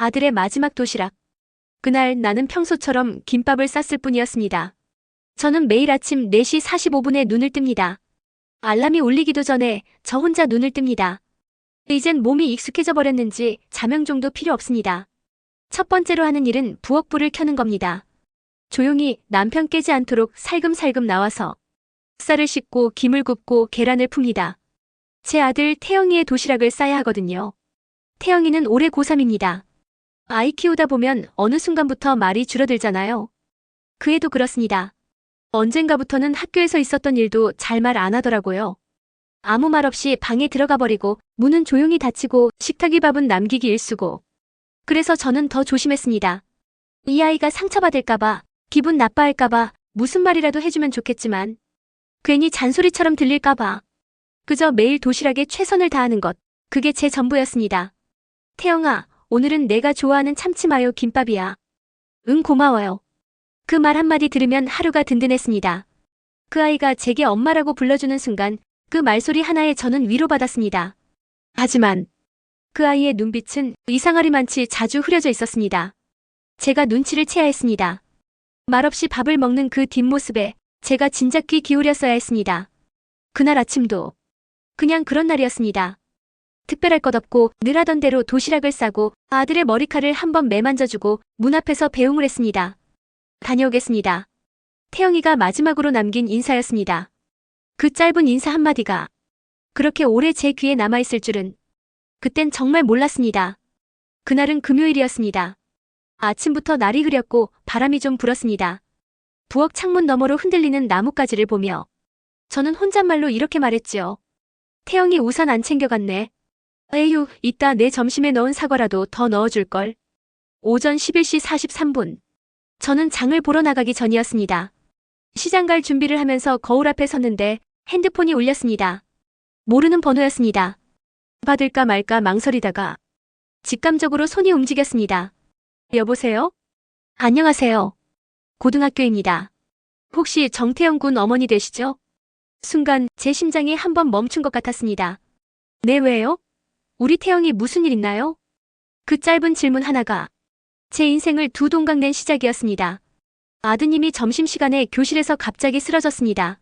아들의 마지막 도시락. 그날 나는 평소처럼 김밥을 쌌을 뿐이었습니다. 저는 매일 아침 4시 45분에 눈을 뜹니다. 알람이 울리기도 전에 저 혼자 눈을 뜹니다. 이젠 몸이 익숙해져 버렸는지 자명종도 필요 없습니다. 첫 번째로 하는 일은 부엌불을 켜는 겁니다. 조용히 남편 깨지 않도록 살금살금 나와서 쌀을 씻고 김을 굽고 계란을 풉니다. 제 아들 태영이의 도시락을 싸야 하거든요. 태영이는 올해 고3입니다. 아이 키우다 보면 어느 순간부터 말이 줄어들잖아요. 그 애도 그렇습니다. 언젠가부터는 학교에서 있었던 일도 잘 말 안 하더라고요. 아무 말 없이 방에 들어가 버리고 문은 조용히 닫히고 식탁위 밥은 남기기 일쑤고. 그래서 저는 더 조심했습니다. 이 아이가 상처받을까봐, 기분 나빠할까봐 무슨 말이라도 해주면 좋겠지만 괜히 잔소리처럼 들릴까봐 그저 매일 도시락에 최선을 다하는 것, 그게 제 전부였습니다. 태영아, 오늘은 내가 좋아하는 참치마요 김밥이야. 응, 고마워요. 그 말 한마디 들으면 하루가 든든했습니다. 그 아이가 제게 엄마라고 불러주는 순간 그 말소리 하나에 저는 위로받았습니다. 하지만 그 아이의 눈빛은 이상하리만치 자주 흐려져 있었습니다. 제가 눈치를 채야 했습니다. 말없이 밥을 먹는 그 뒷모습에 제가 진작 귀 기울였어야 했습니다. 그날 아침도 그냥 그런 날이었습니다. 특별할 것 없고 늘 하던 대로 도시락을 싸고 아들의 머리칼을 한번 매만져주고 문 앞에서 배웅을 했습니다. 다녀오겠습니다. 태영이가 마지막으로 남긴 인사였습니다. 그 짧은 인사 한마디가 그렇게 오래 제 귀에 남아있을 줄은 그땐 정말 몰랐습니다. 그날은 금요일이었습니다. 아침부터 날이 흐렸고 바람이 좀 불었습니다. 부엌 창문 너머로 흔들리는 나뭇가지를 보며 저는 혼잣말로 이렇게 말했지요. 태영이 우산 안 챙겨갔네. 에휴, 이따 내 점심에 넣은 사과라도 더 넣어줄걸. 오전 11시 43분. 저는 장을 보러 나가기 전이었습니다. 시장 갈 준비를 하면서 거울 앞에 섰는데 핸드폰이 울렸습니다. 모르는 번호였습니다. 받을까 말까 망설이다가 직감적으로 손이 움직였습니다. 여보세요? 안녕하세요. 고등학교입니다. 혹시 정태영 군 어머니 되시죠? 순간 제 심장이 한번 멈춘 것 같았습니다. 네, 왜요? 우리 태영이 무슨 일 있나요? 그 짧은 질문 하나가 제 인생을 두 동강 낸 시작이었습니다. 아드님이 점심시간에 교실에서 갑자기 쓰러졌습니다.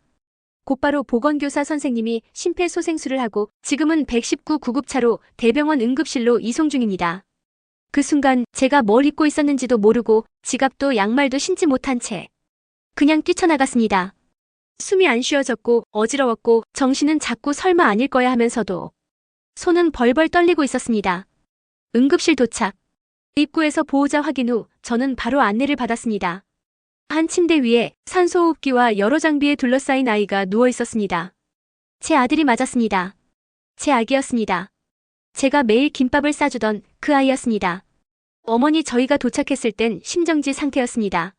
곧바로 보건교사 선생님이 심폐소생술을 하고 지금은 119 구급차로 대병원 응급실로 이송 중입니다. 그 순간 제가 뭘 입고 있었는지도 모르고 지갑도 양말도 신지 못한 채 그냥 뛰쳐나갔습니다. 숨이 안 쉬어졌고 어지러웠고 정신은 자꾸 설마 아닐 거야 하면서도 손은 벌벌 떨리고 있었습니다. 응급실 도착. 입구에서 보호자 확인 후 저는 바로 안내를 받았습니다. 한 침대 위에 산소호흡기와 여러 장비에 둘러싸인 아이가 누워 있었습니다. 제 아들이 맞았습니다. 제 아기였습니다. 제가 매일 김밥을 싸주던 그 아이였습니다. 어머니, 저희가 도착했을 땐 심정지 상태였습니다.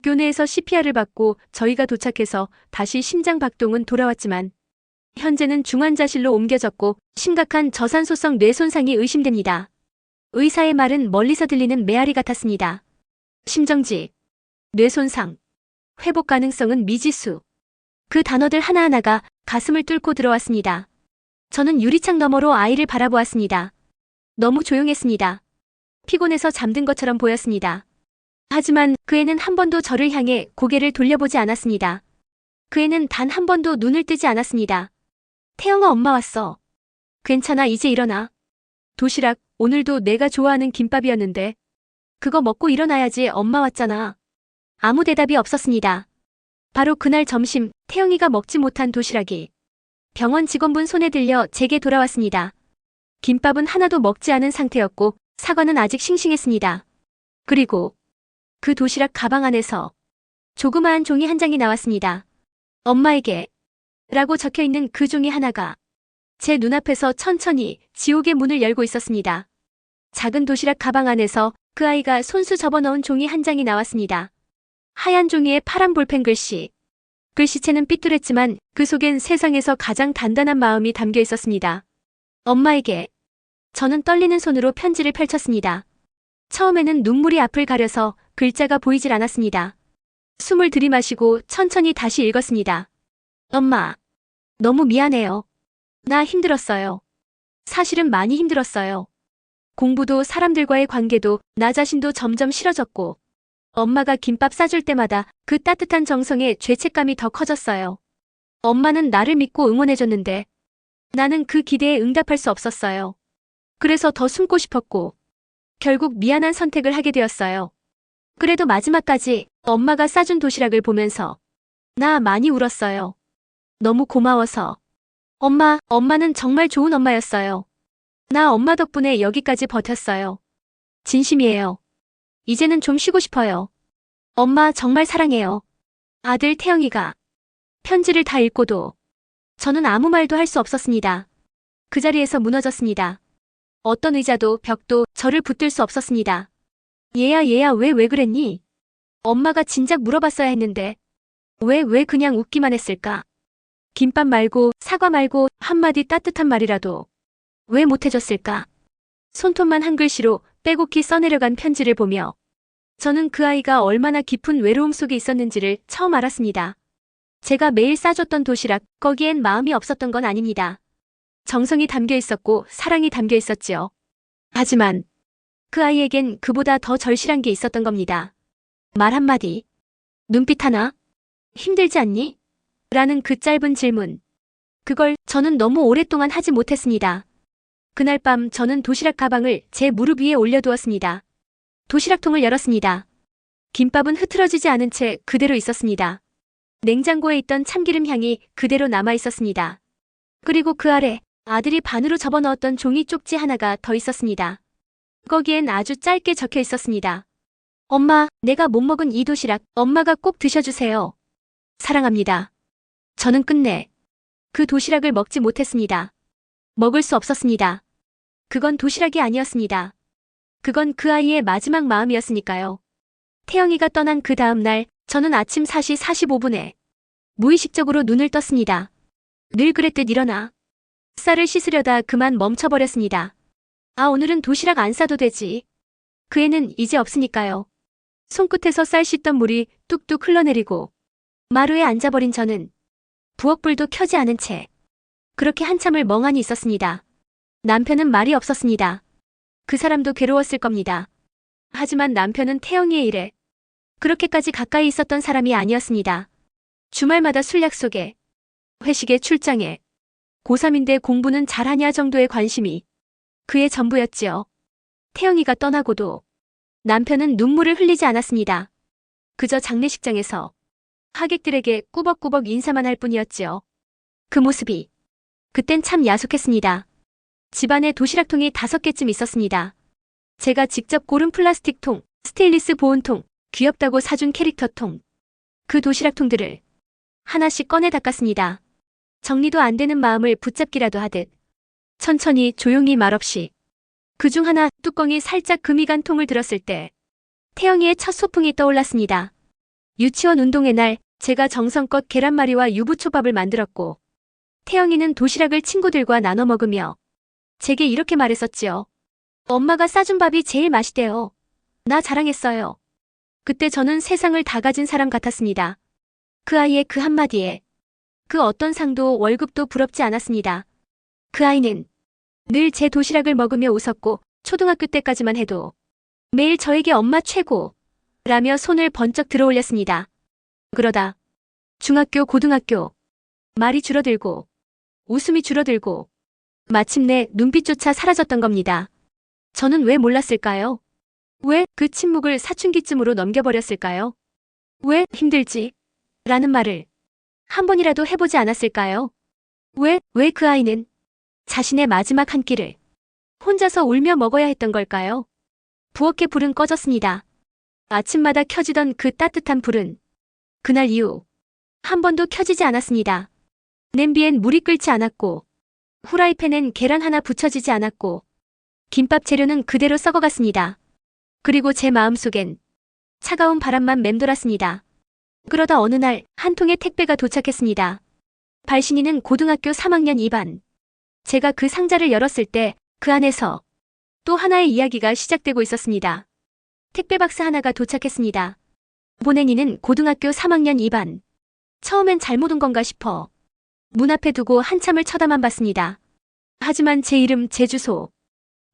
교내에서 CPR을 받고 저희가 도착해서 다시 심장 박동은 돌아왔지만 현재는 중환자실로 옮겨졌고 심각한 저산소성 뇌손상이 의심됩니다. 의사의 말은 멀리서 들리는 메아리 같았습니다. 심정지, 뇌손상, 회복 가능성은 미지수. 그 단어들 하나하나가 가슴을 뚫고 들어왔습니다. 저는 유리창 너머로 아이를 바라보았습니다. 너무 조용했습니다. 피곤해서 잠든 것처럼 보였습니다. 하지만 그 애는 한 번도 저를 향해 고개를 돌려보지 않았습니다. 그 애는 단 한 번도 눈을 뜨지 않았습니다. 태영아, 엄마 왔어. 괜찮아, 이제 일어나. 도시락, 오늘도 내가 좋아하는 김밥이었는데. 그거 먹고 일어나야지, 엄마 왔잖아. 아무 대답이 없었습니다. 바로 그날 점심, 태영이가 먹지 못한 도시락이 병원 직원분 손에 들려 제게 돌아왔습니다. 김밥은 하나도 먹지 않은 상태였고 사과는 아직 싱싱했습니다. 그리고 그 도시락 가방 안에서 조그마한 종이 한 장이 나왔습니다. 엄마에게 라고 적혀있는 그 종이 하나가 제 눈앞에서 천천히 지옥의 문을 열고 있었습니다. 작은 도시락 가방 안에서 그 아이가 손수 접어넣은 종이 한 장이 나왔습니다. 하얀 종이에 파란 볼펜 글씨. 글씨체는 삐뚤했지만 그 속엔 세상에서 가장 단단한 마음이 담겨 있었습니다. 엄마에게. 저는 떨리는 손으로 편지를 펼쳤습니다. 처음에는 눈물이 앞을 가려서 글자가 보이질 않았습니다. 숨을 들이마시고 천천히 다시 읽었습니다. 엄마, 너무 미안해요. 나 힘들었어요. 사실은 많이 힘들었어요. 공부도 사람들과의 관계도 나 자신도 점점 싫어졌고 엄마가 김밥 싸줄 때마다 그 따뜻한 정성에 죄책감이 더 커졌어요. 엄마는 나를 믿고 응원해줬는데 나는 그 기대에 응답할 수 없었어요. 그래서 더 숨고 싶었고 결국 미안한 선택을 하게 되었어요. 그래도 마지막까지 엄마가 싸준 도시락을 보면서 나 많이 울었어요. 너무 고마워서. 엄마는 정말 좋은 엄마였어요. 나 엄마 덕분에 여기까지 버텼어요. 진심이에요. 이제는 좀 쉬고 싶어요. 엄마 정말 사랑해요. 아들 태영이가 편지를 다 읽고도 저는 아무 말도 할 수 없었습니다. 그 자리에서 무너졌습니다. 어떤 의자도 벽도 저를 붙들 수 없었습니다. 얘야 왜 그랬니? 엄마가 진작 물어봤어야 했는데 왜 그냥 웃기만 했을까? 김밥 말고 사과 말고 한마디 따뜻한 말이라도 왜 못해줬을까? 손톱만 한 글씨로 빼곡히 써내려간 편지를 보며 저는 그 아이가 얼마나 깊은 외로움 속에 있었는지를 처음 알았습니다. 제가 매일 싸줬던 도시락, 거기엔 마음이 없었던 건 아닙니다. 정성이 담겨 있었고 사랑이 담겨 있었지요. 하지만 그 아이에겐 그보다 더 절실한 게 있었던 겁니다. 말 한마디, 눈빛 하나, 힘들지 않니? 라는 그 짧은 질문. 그걸 저는 너무 오랫동안 하지 못했습니다. 그날 밤 저는 도시락 가방을 제 무릎 위에 올려두었습니다. 도시락통을 열었습니다. 김밥은 흐트러지지 않은 채 그대로 있었습니다. 냉장고에 있던 참기름 향이 그대로 남아 있었습니다. 그리고 그 아래 아들이 반으로 접어넣었던 종이 쪽지 하나가 더 있었습니다. 거기엔 아주 짧게 적혀 있었습니다. 엄마, 내가 못 먹은 이 도시락 엄마가 꼭 드셔주세요. 사랑합니다. 저는 끝내 그 도시락을 먹지 못했습니다. 먹을 수 없었습니다. 그건 도시락이 아니었습니다. 그건 그 아이의 마지막 마음이었으니까요. 태영이가 떠난 그 다음 날 저는 아침 4시 45분에 무의식적으로 눈을 떴습니다. 늘 그랬듯 일어나 쌀을 씻으려다 그만 멈춰버렸습니다. 오늘은 도시락 안 싸도 되지. 그 애는 이제 없으니까요. 손끝에서 쌀 씻던 물이 뚝뚝 흘러내리고 마루에 앉아버린 저는 부엌불도 켜지 않은 채 그렇게 한참을 멍하니 있었습니다. 남편은 말이 없었습니다. 그 사람도 괴로웠을 겁니다. 하지만 남편은 태영이의 일에 그렇게까지 가까이 있었던 사람이 아니었습니다. 주말마다 술 약속에, 회식에 출장에, 고3인데 공부는 잘하냐 정도의 관심이 그의 전부였지요. 태영이가 떠나고도 남편은 눈물을 흘리지 않았습니다. 그저 장례식장에서 하객들에게 꾸벅꾸벅 인사만 할 뿐이었지요. 그 모습이 그땐 참 야속했습니다. 집안에 도시락통이 5개쯤 있었습니다. 제가 직접 고른 플라스틱 통, 스테인리스 보온통, 귀엽다고 사준 캐릭터 통. 그 도시락통들을 하나씩 꺼내 닦았습니다. 정리도 안 되는 마음을 붙잡기라도 하듯 천천히 조용히 말없이. 그중 하나 뚜껑이 살짝 금이 간 통을 들었을 때 태영이의 첫 소풍이 떠올랐습니다. 유치원 운동회 날 제가 정성껏 계란말이와 유부초밥을 만들었고 태영이는 도시락을 친구들과 나눠 먹으며 제게 이렇게 말했었지요. 엄마가 싸준 밥이 제일 맛있대요. 나 자랑했어요. 그때 저는 세상을 다 가진 사람 같았습니다. 그 아이의 그 한마디에 그 어떤 상도 월급도 부럽지 않았습니다. 그 아이는 늘 제 도시락을 먹으며 웃었고 초등학교 때까지만 해도 매일 저에게 엄마 최고 라며 손을 번쩍 들어 올렸습니다. 그러다 중학교, 고등학교 말이 줄어들고 웃음이 줄어들고 마침내 눈빛조차 사라졌던 겁니다. 저는 왜 몰랐을까요? 왜 그 침묵을 사춘기쯤으로 넘겨버렸을까요? 왜 힘들지? 라는 말을 한 번이라도 해보지 않았을까요? 왜 그 아이는 자신의 마지막 한 끼를 혼자서 울며 먹어야 했던 걸까요? 부엌의 불은 꺼졌습니다. 아침마다 켜지던 그 따뜻한 불은 그날 이후 한 번도 켜지지 않았습니다. 냄비엔 물이 끓지 않았고 후라이팬엔 계란 하나 부쳐지지 않았고 김밥 재료는 그대로 썩어갔습니다. 그리고 제 마음속엔 차가운 바람만 맴돌았습니다. 그러다 어느 날 한 통의 택배가 도착했습니다. 발신인은 고등학교 3학년 2반. 제가 그 상자를 열었을 때 그 안에서 또 하나의 이야기가 시작되고 있었습니다. 택배 박스 하나가 도착했습니다. 보낸 이는 고등학교 3학년 2반. 처음엔 잘못 온 건가 싶어 문 앞에 두고 한참을 쳐다만 봤습니다. 하지만 제 이름, 제 주소,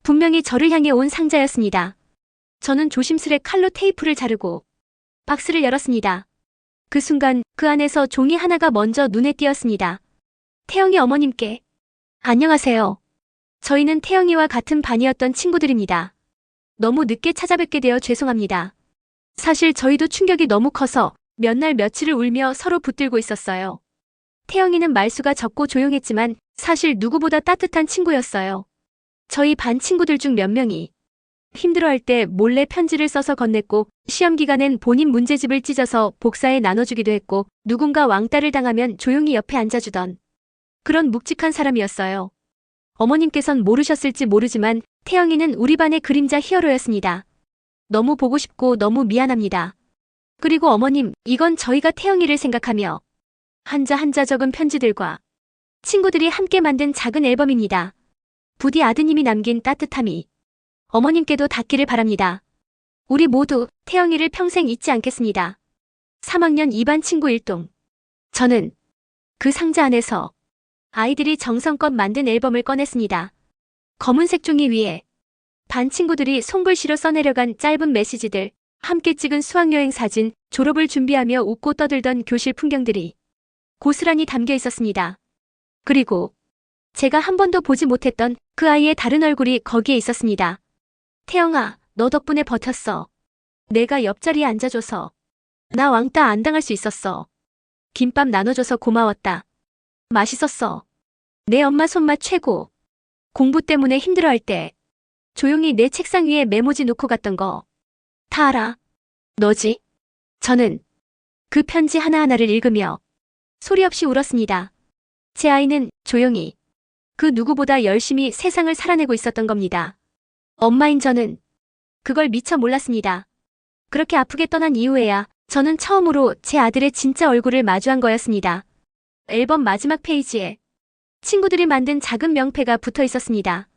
분명히 저를 향해 온 상자였습니다. 저는 조심스레 칼로 테이프를 자르고 박스를 열었습니다. 그 순간 그 안에서 종이 하나가 먼저 눈에 띄었습니다. 태영이 어머님께. 안녕하세요. 저희는 태영이와 같은 반이었던 친구들입니다. 너무 늦게 찾아뵙게 되어 죄송합니다. 사실 저희도 충격이 너무 커서 몇 날 며칠을 울며 서로 붙들고 있었어요. 태영이는 말수가 적고 조용했지만 사실 누구보다 따뜻한 친구였어요. 저희 반 친구들 중 몇 명이 힘들어할 때 몰래 편지를 써서 건넸고 시험 기간엔 본인 문제집을 찢어서 복사해 나눠주기도 했고 누군가 왕따를 당하면 조용히 옆에 앉아주던 그런 묵직한 사람이었어요. 어머님께선 모르셨을지 모르지만 태영이는 우리 반의 그림자 히어로였습니다. 너무 보고 싶고 너무 미안합니다. 그리고 어머님, 이건 저희가 태영이를 생각하며 한자 한자 적은 편지들과 친구들이 함께 만든 작은 앨범입니다. 부디 아드님이 남긴 따뜻함이 어머님께도 닿기를 바랍니다. 우리 모두 태영이를 평생 잊지 않겠습니다. 3학년 2반 친구 일동. 저는 그 상자 안에서 아이들이 정성껏 만든 앨범을 꺼냈습니다. 검은색 종이 위에 반 친구들이 손글씨로 써내려간 짧은 메시지들, 함께 찍은 수학여행 사진, 졸업을 준비하며 웃고 떠들던 교실 풍경들이 고스란히 담겨 있었습니다. 그리고 제가 한 번도 보지 못했던 그 아이의 다른 얼굴이 거기에 있었습니다. 태영아, 너 덕분에 버텼어. 내가 옆자리에 앉아줘서. 나 왕따 안 당할 수 있었어. 김밥 나눠줘서 고마웠다. 맛있었어. 내 엄마 손맛 최고. 공부 때문에 힘들어할 때 조용히 내 책상 위에 메모지 놓고 갔던 거 다 알아. 너지? 저는 그 편지 하나하나를 읽으며 소리 없이 울었습니다. 제 아이는 조용히 그 누구보다 열심히 세상을 살아내고 있었던 겁니다. 엄마인 저는 그걸 미처 몰랐습니다. 그렇게 아프게 떠난 이후에야 저는 처음으로 제 아들의 진짜 얼굴을 마주한 거였습니다. 앨범 마지막 페이지에 친구들이 만든 작은 명패가 붙어 있었습니다.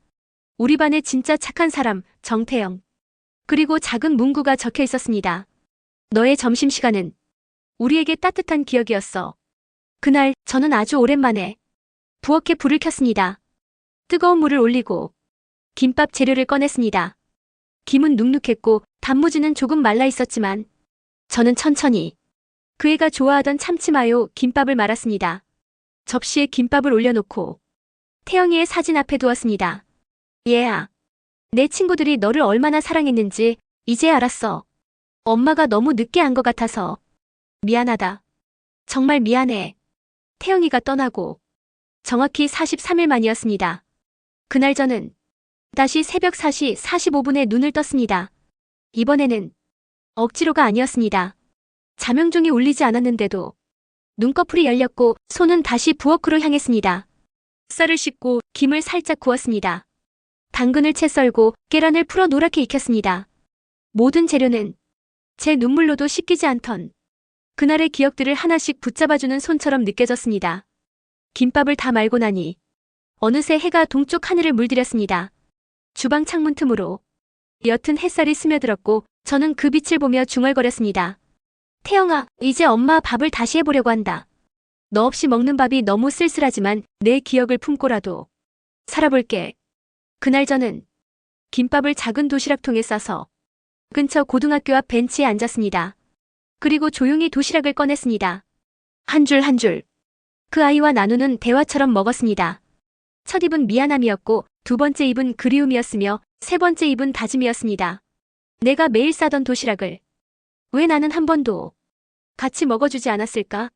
우리 반의 진짜 착한 사람, 정태영. 그리고 작은 문구가 적혀 있었습니다. 너의 점심시간은 우리에게 따뜻한 기억이었어. 그날 저는 아주 오랜만에 부엌에 불을 켰습니다. 뜨거운 물을 올리고 김밥 재료를 꺼냈습니다. 김은 눅눅했고 단무지는 조금 말라 있었지만 저는 천천히 그 애가 좋아하던 참치마요 김밥을 말았습니다. 접시에 김밥을 올려놓고 태영이의 사진 앞에 두었습니다. 얘야, 내 친구들이 너를 얼마나 사랑했는지 이제 알았어. 엄마가 너무 늦게 안 것 같아서 미안하다. 정말 미안해. 태영이가 떠나고 정확히 43일 만이었습니다. 그날 저는 다시 새벽 4시 45분에 눈을 떴습니다. 이번에는 억지로가 아니었습니다. 자명종이 울리지 않았는데도 눈꺼풀이 열렸고 손은 다시 부엌으로 향했습니다. 쌀을 씻고 김을 살짝 구웠습니다. 당근을 채 썰고 계란을 풀어 노랗게 익혔습니다. 모든 재료는 제 눈물로도 씻기지 않던 그날의 기억들을 하나씩 붙잡아주는 손처럼 느껴졌습니다. 김밥을 다 말고 나니 어느새 해가 동쪽 하늘을 물들였습니다. 주방 창문 틈으로 옅은 햇살이 스며들었고 저는 그 빛을 보며 중얼거렸습니다. 태영아, 이제 엄마 밥을 다시 해보려고 한다. 너 없이 먹는 밥이 너무 쓸쓸하지만 내 기억을 품고라도 살아볼게. 그날 저는 김밥을 작은 도시락통에 싸서 근처 고등학교 앞 벤치에 앉았습니다. 그리고 조용히 도시락을 꺼냈습니다. 한 줄 한 줄. 그 아이와 나누는 대화처럼 먹었습니다. 첫 입은 미안함이었고 두 번째 입은 그리움이었으며 세 번째 입은 다짐이었습니다. 내가 매일 싸던 도시락을 왜 나는 한 번도 같이 먹어주지 않았을까?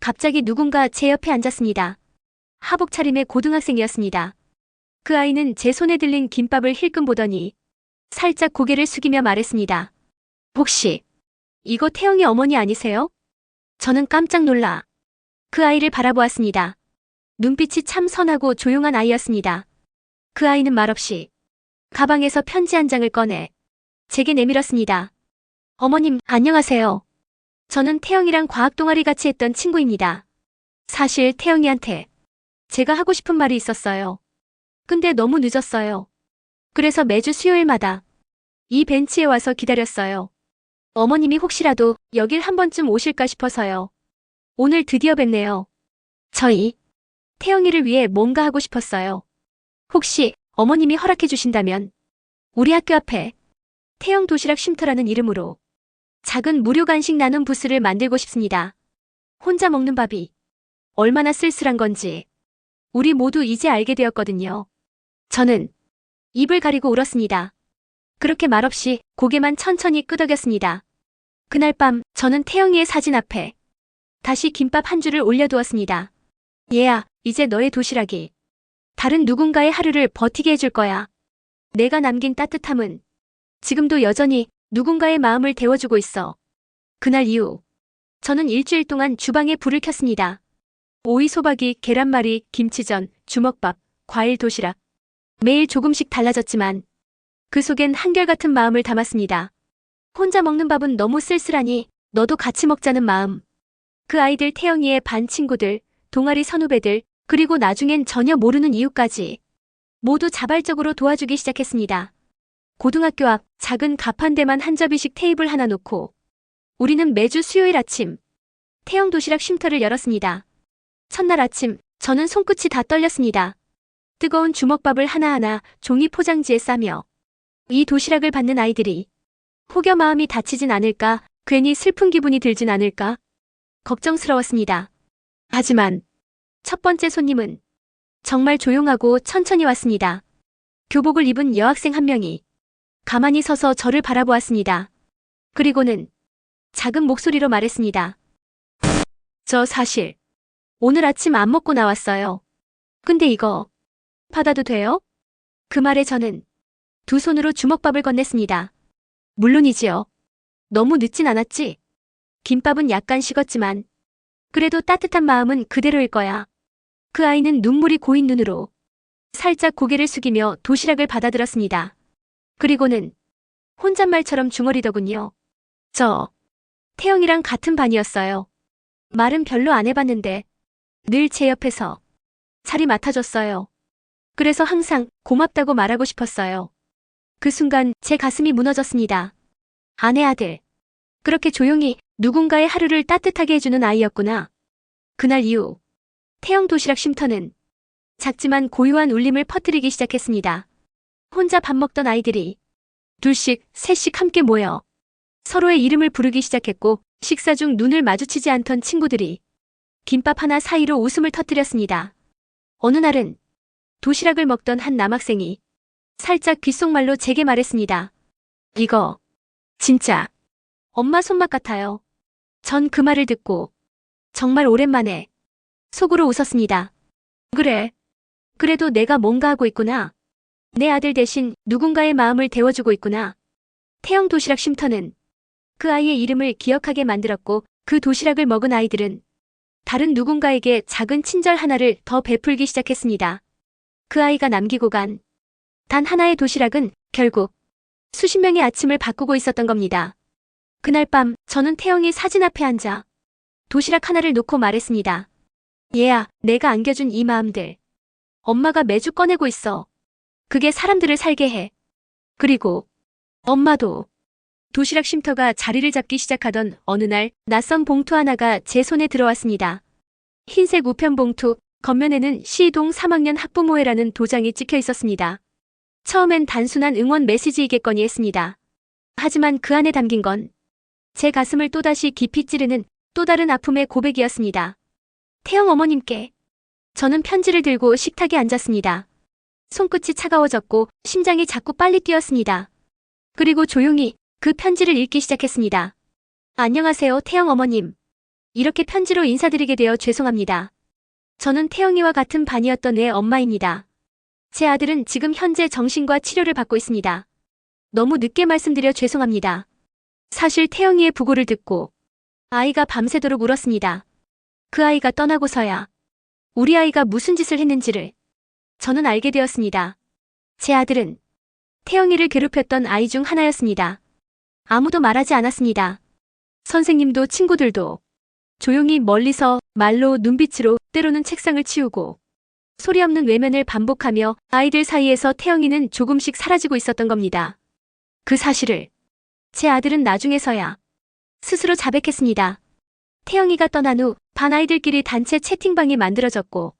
갑자기 누군가 제 옆에 앉았습니다. 하복 차림의 고등학생이었습니다. 그 아이는 제 손에 들린 김밥을 힐끔 보더니 살짝 고개를 숙이며 말했습니다. 혹시 이거 태영이 어머니 아니세요? 저는 깜짝 놀라 그 아이를 바라보았습니다. 눈빛이 참 선하고 조용한 아이였습니다. 그 아이는 말없이 가방에서 편지 한 장을 꺼내 제게 내밀었습니다. 어머님, 안녕하세요. 저는 태영이랑 과학 동아리 같이 했던 친구입니다. 사실 태영이한테 제가 하고 싶은 말이 있었어요. 근데 너무 늦었어요. 그래서 매주 수요일마다 이 벤치에 와서 기다렸어요. 어머님이 혹시라도 여길 한 번쯤 오실까 싶어서요. 오늘 드디어 뵙네요. 저희 태영이를 위해 뭔가 하고 싶었어요. 혹시 어머님이 허락해 주신다면 우리 학교 앞에 태영 도시락 쉼터라는 이름으로 작은 무료 간식 나눔 부스를 만들고 싶습니다. 혼자 먹는 밥이 얼마나 쓸쓸한 건지 우리 모두 이제 알게 되었거든요. 저는 입을 가리고 울었습니다. 그렇게 말없이 고개만 천천히 끄덕였습니다. 그날 밤 저는 태영이의 사진 앞에 다시 김밥 한 줄을 올려두었습니다. 얘야, 이제 너의 도시락이 다른 누군가의 하루를 버티게 해줄 거야. 내가 남긴 따뜻함은 지금도 여전히 누군가의 마음을 데워주고 있어. 그날 이후 저는 일주일 동안 주방에 불을 켰습니다. 오이 소박이, 계란말이, 김치전, 주먹밥, 과일 도시락. 매일 조금씩 달라졌지만 그 속엔 한결같은 마음을 담았습니다. 혼자 먹는 밥은 너무 쓸쓸하니 너도 같이 먹자는 마음. 그 아이들 태영이의 반 친구들, 동아리 선후배들, 그리고 나중엔 전혀 모르는 이유까지 모두 자발적으로 도와주기 시작했습니다. 고등학교 앞 작은 가판대만 한 접이씩 테이블 하나 놓고 우리는 매주 수요일 아침 태영 도시락 쉼터를 열었습니다. 첫날 아침 저는 손끝이 다 떨렸습니다. 뜨거운 주먹밥을 하나하나 종이 포장지에 싸며 이 도시락을 받는 아이들이 혹여 마음이 다치진 않을까, 괜히 슬픈 기분이 들진 않을까 걱정스러웠습니다. 하지만 첫 번째 손님은 정말 조용하고 천천히 왔습니다. 교복을 입은 여학생 한 명이 가만히 서서 저를 바라보았습니다. 그리고는 작은 목소리로 말했습니다. 저 사실 오늘 아침 안 먹고 나왔어요. 근데 이거 받아도 돼요? 그 말에 저는 두 손으로 주먹밥을 건넸습니다. 물론이지요. 너무 늦진 않았지? 김밥은 약간 식었지만 그래도 따뜻한 마음은 그대로일 거야. 그 아이는 눈물이 고인 눈으로 살짝 고개를 숙이며 도시락을 받아들었습니다. 그리고는 혼잣말처럼 중얼이더군요. 저 태영이랑 같은 반이었어요. 말은 별로 안 해봤는데 늘 제 옆에서 자리 맡아줬어요. 그래서 항상 고맙다고 말하고 싶었어요. 그 순간 제 가슴이 무너졌습니다. 아내 아들. 그렇게 조용히 누군가의 하루를 따뜻하게 해주는 아이였구나. 그날 이후 태영 도시락 쉼터는 작지만 고요한 울림을 퍼뜨리기 시작했습니다. 혼자 밥 먹던 아이들이 둘씩, 셋씩 함께 모여 서로의 이름을 부르기 시작했고 식사 중 눈을 마주치지 않던 친구들이 김밥 하나 사이로 웃음을 터뜨렸습니다. 어느 날은 도시락을 먹던 한 남학생이 살짝 귓속말로 제게 말했습니다. 이거 진짜 엄마 손맛 같아요. 전 그 말을 듣고 정말 오랜만에 속으로 웃었습니다. 그래. 그래도 내가 뭔가 하고 있구나. 내 아들 대신 누군가의 마음을 데워주고 있구나. 태영 도시락 쉼터는 그 아이의 이름을 기억하게 만들었고 그 도시락을 먹은 아이들은 다른 누군가에게 작은 친절 하나를 더 베풀기 시작했습니다. 그 아이가 남기고 간 단 하나의 도시락은 결국 수십 명의 아침을 바꾸고 있었던 겁니다. 그날 밤 저는 태영이 사진 앞에 앉아 도시락 하나를 놓고 말했습니다. 얘야, 내가 안겨준 이 마음들. 엄마가 매주 꺼내고 있어. 그게 사람들을 살게 해. 그리고 엄마도. 도시락 쉼터가 자리를 잡기 시작하던 어느 날 낯선 봉투 하나가 제 손에 들어왔습니다. 흰색 우편 봉투, 겉면에는 시동 3학년 학부모회라는 도장이 찍혀 있었습니다. 처음엔 단순한 응원 메시지이겠거니 했습니다. 하지만 그 안에 담긴 건 제 가슴을 또다시 깊이 찌르는 또 다른 아픔의 고백이었습니다. 태영 어머님께. 저는 편지를 들고 식탁에 앉았습니다. 손끝이 차가워졌고 심장이 자꾸 빨리 뛰었습니다. 그리고 조용히 그 편지를 읽기 시작했습니다. 안녕하세요, 태영 어머님. 이렇게 편지로 인사드리게 되어 죄송합니다. 저는 태영이와 같은 반이었던 애 엄마입니다. 제 아들은 지금 현재 정신과 치료를 받고 있습니다. 너무 늦게 말씀드려 죄송합니다. 사실 태영이의 부고를 듣고 아이가 밤새도록 울었습니다. 그 아이가 떠나고서야 우리 아이가 무슨 짓을 했는지를 저는 알게 되었습니다. 제 아들은 태영이를 괴롭혔던 아이 중 하나였습니다. 아무도 말하지 않았습니다. 선생님도 친구들도 조용히 멀리서 말로 눈빛으로 때로는 책상을 치우고 소리 없는 외면을 반복하며 아이들 사이에서 태영이는 조금씩 사라지고 있었던 겁니다. 그 사실을 제 아들은 나중에서야 스스로 자백했습니다. 태영이가 떠난 후 반 아이들끼리 단체 채팅방이 만들어졌고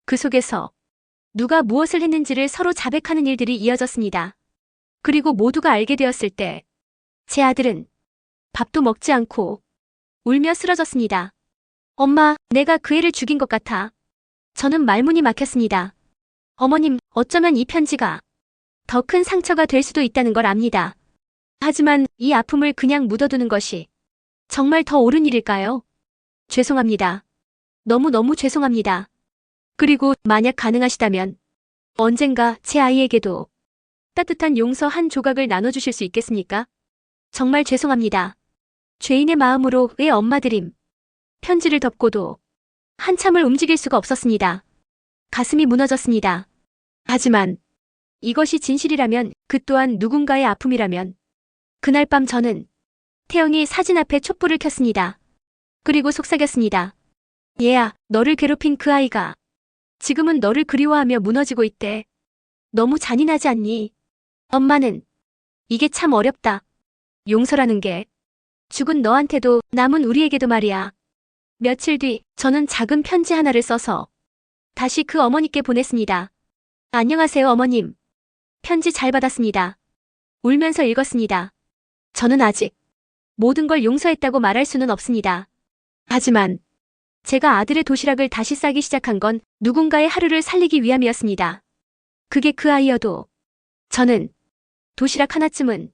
그 속에서 누가 무엇을 했는지를 서로 자백하는 일들이 이어졌습니다. 그리고 모두가 알게 되었을 때 제 아들은 밥도 먹지 않고 울며 쓰러졌습니다. 엄마, 내가 그 애를 죽인 것 같아. 저는 말문이 막혔습니다. 어머님, 어쩌면 이 편지가 더 큰 상처가 될 수도 있다는 걸 압니다. 하지만 이 아픔을 그냥 묻어두는 것이 정말 더 옳은 일일까요? 죄송합니다. 너무너무 죄송합니다. 그리고 만약 가능하시다면 언젠가 제 아이에게도 따뜻한 용서 한 조각을 나눠주실 수 있겠습니까? 정말 죄송합니다. 죄인의 마음으로 왜 엄마드림. 편지를 덮고도 한참을 움직일 수가 없었습니다. 가슴이 무너졌습니다. 하지만 이것이 진실이라면, 그 또한 누군가의 아픔이라면, 그날 밤 저는 태영이 사진 앞에 촛불을 켰습니다. 그리고 속삭였습니다. 얘야, 너를 괴롭힌 그 아이가 지금은 너를 그리워하며 무너지고 있대. 너무 잔인하지 않니? 엄마는 이게 참 어렵다. 용서라는 게 죽은 너한테도 남은 우리에게도 말이야. 며칠 뒤 저는 작은 편지 하나를 써서 다시 그 어머니께 보냈습니다. 안녕하세요, 어머님. 편지 잘 받았습니다. 울면서 읽었습니다. 저는 아직 모든 걸 용서했다고 말할 수는 없습니다. 하지만 제가 아들의 도시락을 다시 싸기 시작한 건 누군가의 하루를 살리기 위함이었습니다. 그게 그 아이여도 저는 도시락 하나쯤은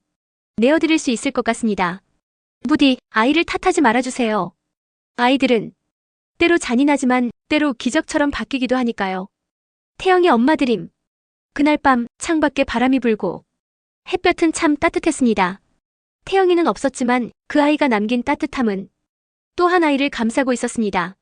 내어드릴 수 있을 것 같습니다. 부디 아이를 탓하지 말아주세요. 아이들은 때로 잔인하지만 때로 기적처럼 바뀌기도 하니까요. 태영의 엄마 드림. 그날 밤 창밖에 바람이 불고 햇볕은 참 따뜻했습니다. 태영이는 없었지만 그 아이가 남긴 따뜻함은 또 한 아이를 감싸고 있었습니다.